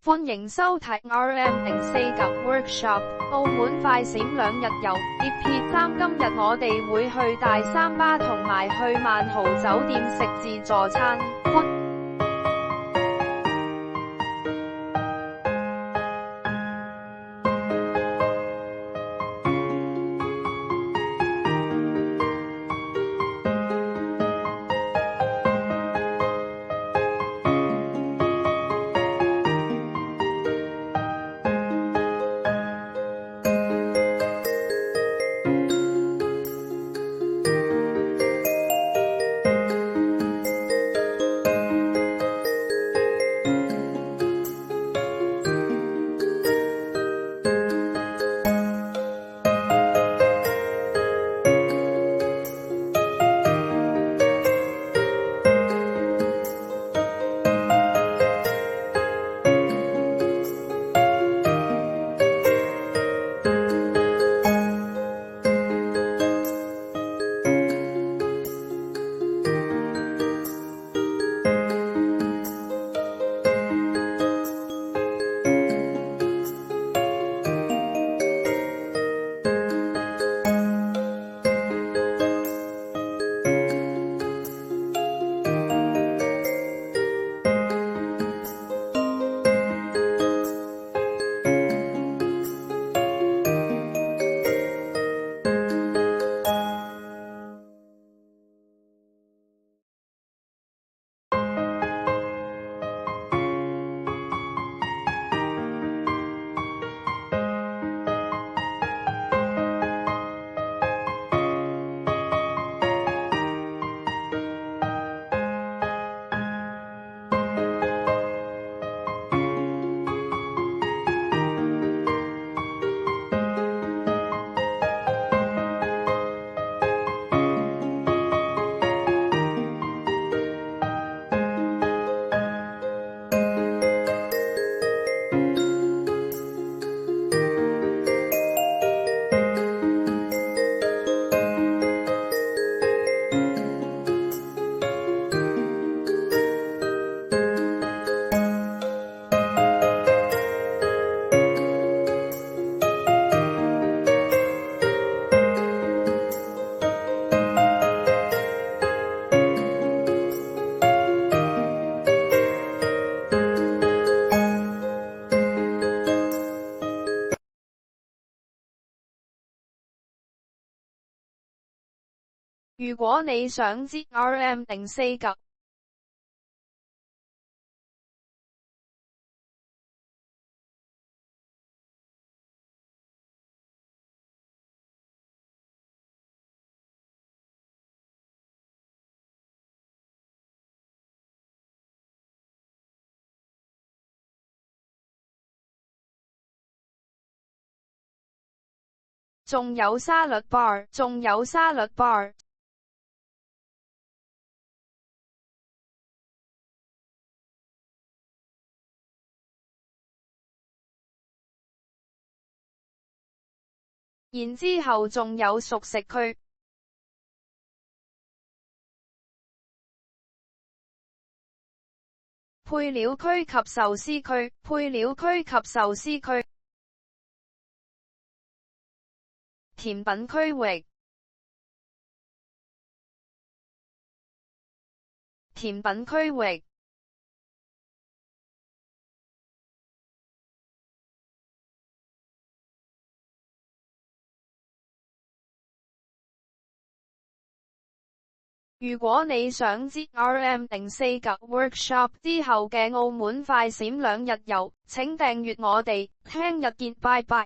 歡迎收睇 RM049 Workshop 澳門快閃2日遊 EP3。今日我哋會去大三巴同埋去萬豪酒店食自助餐。如果你想知 RM049仲有沙律 bar。然之後仲有熟食區、配料區及壽司區、甜品區域、如果你想知 RM049 Workshop 之後嘅澳門快閃2日遊，請訂閱我哋，聽日見，拜拜。